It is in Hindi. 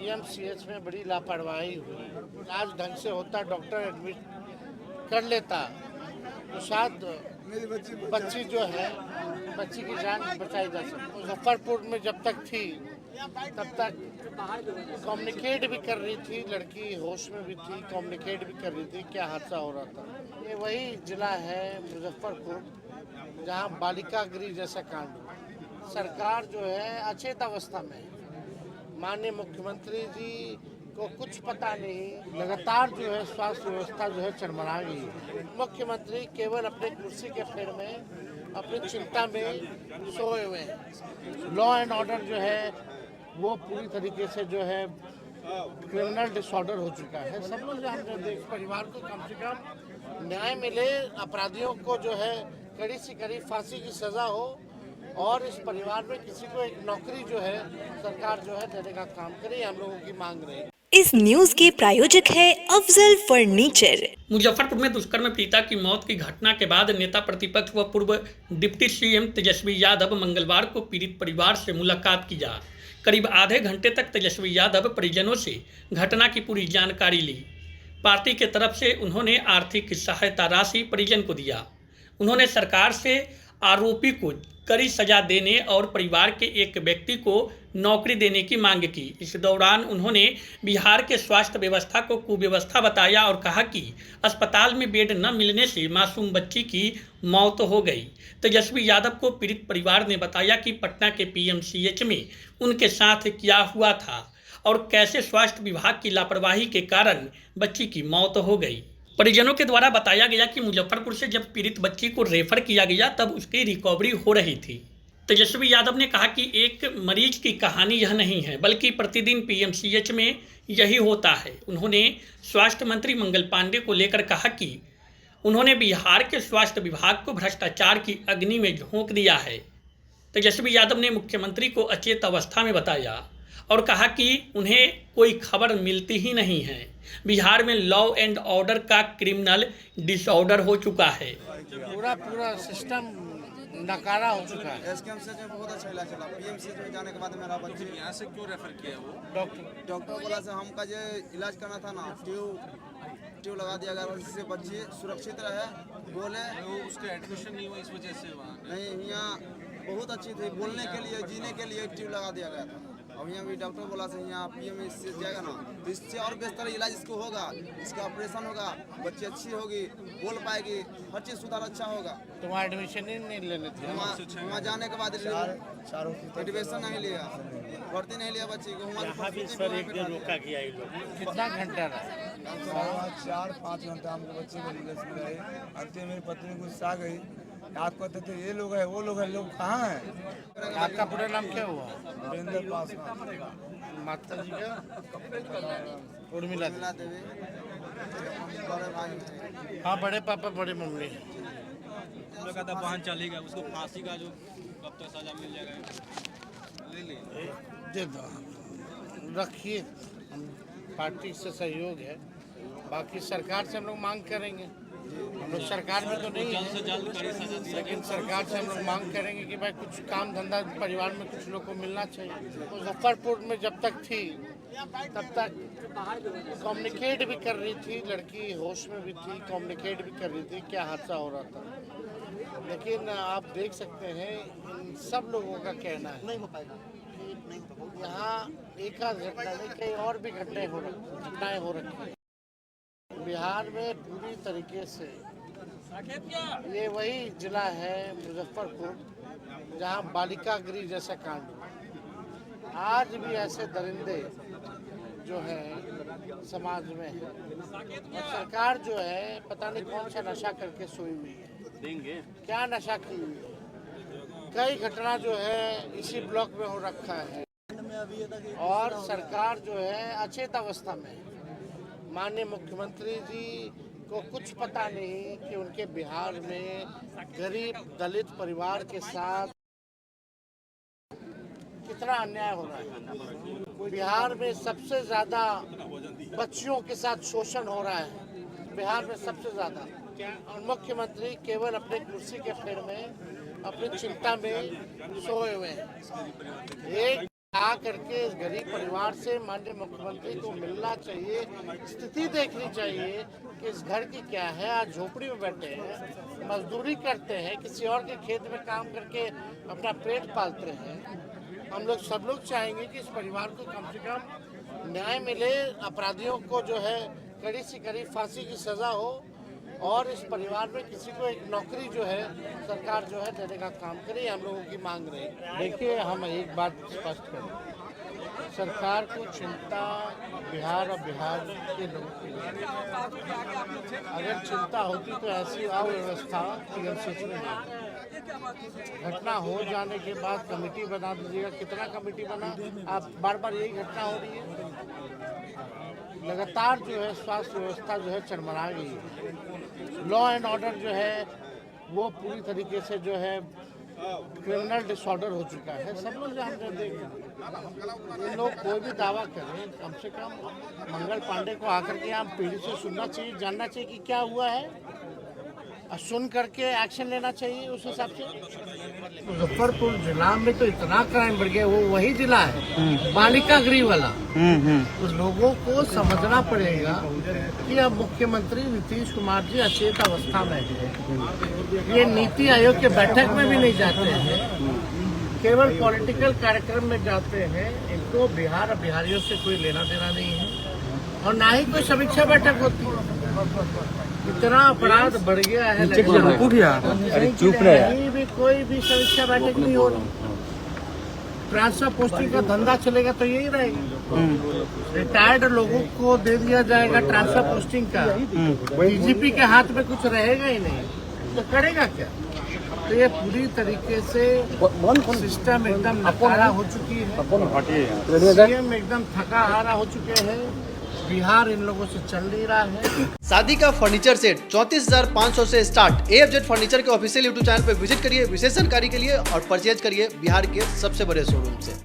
पीएमसीएच में बड़ी लापरवाही हुई। इलाज ढंग से होता, डॉक्टर एडमिट कर लेता तो शायद बच्ची जो है, बच्ची की जान बचाई जा सकती। मुजफ्फरपुर में जब तक थी तब तक कम्युनिकेट भी कर रही थी, लड़की होश में भी थी, कम्युनिकेट भी कर रही थी, क्या हादसा हो रहा था। ये वही जिला है मुजफ्फरपुर जहाँ बालिका गृह जैसा कांड हुआ। सरकार जो है अचेत अवस्था में है। माननीय मुख्यमंत्री जी को कुछ पता नहीं, लगातार जो है स्वास्थ्य व्यवस्था जो है चरमरा गई है। मुख्यमंत्री केवल अपने कुर्सी के फेर में, अपनी चिंता में सोए हुए हैं। लॉ एंड ऑर्डर जो है वो पूरी तरीके से जो है क्रिमिनल डिसऑर्डर हो चुका है। सब लोग जानते हैं, परिवार को कम से कम न्याय मिले, अपराधियों को जो है कड़ी से कड़ी फांसी की सजा हो और इस परिवार में किसी को एक नौकरी जो है सरकार जो है देने का काम करे, हम लोगों की मांग रही है। इस न्यूज के प्रायोजक है अफजल फर्नीचर। मुजफ्फरपुर में दुष्कर्म पीड़िता की मौत की घटना के बाद नेता प्रतिपक्ष व पूर्व डिप्टी सीएम तेजस्वी यादव मंगलवार को पीड़ित परिवार से मुलाकात किया। करीब आधे घंटे तक तेजस्वी यादव परिजनों से घटना की पूरी जानकारी ली। पार्टी के तरफ से उन्होंने आर्थिक सहायता राशि परिजन को दिया। उन्होंने सरकार से आरोपी को कड़ी सजा देने और परिवार के एक व्यक्ति को नौकरी देने की मांग की। इस दौरान उन्होंने बिहार के स्वास्थ्य व्यवस्था को कुव्यवस्था बताया और कहा कि अस्पताल में बेड न मिलने से मासूम बच्ची की मौत हो गई। तेजस्वी यादव को पीड़ित परिवार ने बताया कि पटना के पीएमसीएच में उनके साथ क्या हुआ था और कैसे स्वास्थ्य विभाग की लापरवाही के कारण बच्ची की मौत हो गई। परिजनों के द्वारा बताया गया कि मुजफ्फरपुर से जब पीड़ित बच्ची को रेफर किया गया तब उसकी रिकवरी हो रही थी। तेजस्वी यादव ने कहा कि एक मरीज की कहानी यह नहीं है, बल्कि प्रतिदिन पीएमसीएच में यही होता है। उन्होंने स्वास्थ्य मंत्री मंगल पांडे को लेकर कहा कि उन्होंने बिहार के स्वास्थ्य विभाग को भ्रष्टाचार की अग्नि में झोंक दिया है। तेजस्वी यादव ने मुख्यमंत्री को अचेत अवस्था में बताया और कहा कि उन्हें कोई खबर मिलती ही नहीं है। बिहार में लॉ एंड ऑर्डर का क्रिमिनल डिसऑर्डर हो चुका है। पूरा सिस्टम नकारा हो चुका है। एसकेएमसीएच में बहुत अच्छा इलाज चला। पीएमसीएच में जाने के बाद मेरा बच्ची यहाँ से क्यों रेफर किया वो डॉक्टर बोला से हमका जो इलाज करना था ना, ट्यूब लगा दिया गया जिससे बच्ची सुरक्षित रहे। बोले वो उसका एडमिशन नहीं हुआ, इस वजह से वहाँ नहीं, यहाँ बहुत अच्छी थी, बोलने के लिए जीने के लिए ट्यूब लगा दिया गया था। और यहाँ भी डॉक्टर बोला से यहाँ पीएमसीएच जाएगा ना तो इससे और बेहतर इलाज इसको होगा, इसका ऑपरेशन होगा, बच्ची अच्छी होगी, बोल पाएगी, हर चीज़ सुधार अच्छा होगा। तो वहाँ एडमिशन ही नहीं लेने थे। वहाँ जाने के बाद एडमिशन नहीं लिया, भर्ती नहीं लिया बच्ची को। यहाँ भी सर एक दिन रोका गया ये लोग। कितना घंटा रहा? 4-5 घंटा हमको बच्चे को रिलीज में रहे। अंतिम मेरी पत्नी गुस्सा गई, आप कहते थे ये लोग है वो लोग है, लोग कहाँ हैं? आपका पूरा नाम क्या हुआ? वीरेंद्र पासवान। माता जी का उर्मिला देवी, बड़े भाई। हाँ, बड़े पापा बड़े मम्मी। लगा था वाहन चलेगा, उसको फांसी का जो कब तक सजा मिल जाएगा ले ले दे दो, रखिए। हम पार्टी से सहयोग है, बाकी सरकार से हम लोग मांग करेंगे। हम लोग सरकार में तो नहीं जल्द से जल्द कड़ी सजा दी। लेकिन सरकार से हम लोग मांग करेंगे कि भाई कुछ काम धंधा परिवार में कुछ लोग को मिलना चाहिए। मुजफ्फरपुर में जब तक थी तब तक कम्युनिकेट भी कर रही थी, लड़की होश में भी थी, कम्युनिकेट भी कर रही थी, क्या हादसा हो रहा था। लेकिन आप देख सकते हैं इन सब लोगों का कहना है नहीं हो पाएगा। यहाँ एक आध घटना नहीं, कई और भी घटनाएं हो रही हैं। बिहार में पूरी तरीके से ये वही जिला है मुजफ्फरपुर जहाँ बालिका गृह जैसा कांड हुआ। आज भी ऐसे दरिंदे जो है समाज में है और सरकार जो है पता नहीं कौन सा नशा करके सोई हुई है। क्या नशा की हुई है? कई घटना जो है इसी ब्लॉक में हो रखा है और सरकार जो है अचेत अवस्था में है। माननीय मुख्यमंत्री जी को कुछ पता नहीं कि उनके बिहार में गरीब दलित परिवार के साथ कितना अन्याय हो रहा है। बिहार में सबसे ज़्यादा बच्चियों के साथ शोषण हो रहा है, बिहार में सबसे ज़्यादा। और मुख्यमंत्री केवल अपने कुर्सी के फेर में, अपनी चिंता में सोए हुए हैं। एक आ करके इस गरीब परिवार से माननीय मुख्यमंत्री को मिलना चाहिए, स्थिति देखनी चाहिए कि इस घर की क्या है। आज झोपड़ी में बैठे हैं, मजदूरी करते हैं, किसी और के खेत में काम करके अपना पेट पालते हैं। हम लोग सब लोग चाहेंगे कि इस परिवार को कम से कम न्याय मिले, अपराधियों को जो है कड़ी से कड़ी फांसी की सजा हो और इस परिवार में किसी को एक नौकरी जो है सरकार जो है देने का काम करे, हम लोगों की मांग रही। देखिए, हम एक बात स्पष्ट करें, सरकार को चिंता बिहार और बिहार के लोगों की नहीं। अगर चिंता होती तो ऐसी अव्यवस्था टीएमसीएच में नहीं। घटना हो जाने के बाद कमेटी बना दीजिएगा। कितना कमेटी बना? आप बार बार यही घटना हो रही है। लगातार जो है स्वास्थ्य व्यवस्था जो है चरमरा गई है। लॉ एंड ऑर्डर जो है वो पूरी तरीके से जो है क्रिमिनल डिसऑर्डर हो चुका है। सब लोग जानते देख, ये लोग कोई भी दावा करें, कम से कम मंगल पांडे को आकर के हम पीढ़ी से सुनना चाहिए, जानना चाहिए कि क्या हुआ है, और सुन करके एक्शन लेना चाहिए उस हिसाब से। मुजफ्फरपुर जिला में तो इतना क्राइम बढ़ गया, वो वही जिला है बालिका गृह वाला। तो लोगों को समझना पड़ेगा कि अब मुख्यमंत्री नीतीश कुमार जी अचेत अवस्था में है। ये नीति आयोग के बैठक में भी नहीं जाते हैं, केवल पॉलिटिकल कार्यक्रम में जाते हैं। इनको बिहार और बिहारियों से कोई लेना देना नहीं है और ना ही कोई समीक्षा बैठक होती है। इतना अपराध बढ़ गया है, चुप रहे, भी कोई भी समीक्षा बैठक नहीं हो रही। ट्रांसफर पोस्टिंग का धंधा चलेगा तो यही रहेगा। रिटायर्ड लोगों को दे दिया जाएगा ट्रांसफर पोस्टिंग का, डीजीपी के हाथ में कुछ रहेगा ही नहीं, तो करेगा क्या? तो ये पूरी तरीके से सिस्टम एकदम नकारा हो चुकी है। सीएम एकदम थका हारा हो चुके हैं। बिहार इन लोगों से चल नहीं रहा है। शादी का फर्नीचर सेट 34,500 से स्टार्ट। AFZ फर्नीचर के ऑफिशियल YouTube चैनल पर विजिट करिए विशेष जानकारी के लिए और परचेज करिए बिहार के सबसे बड़े शोरूम से।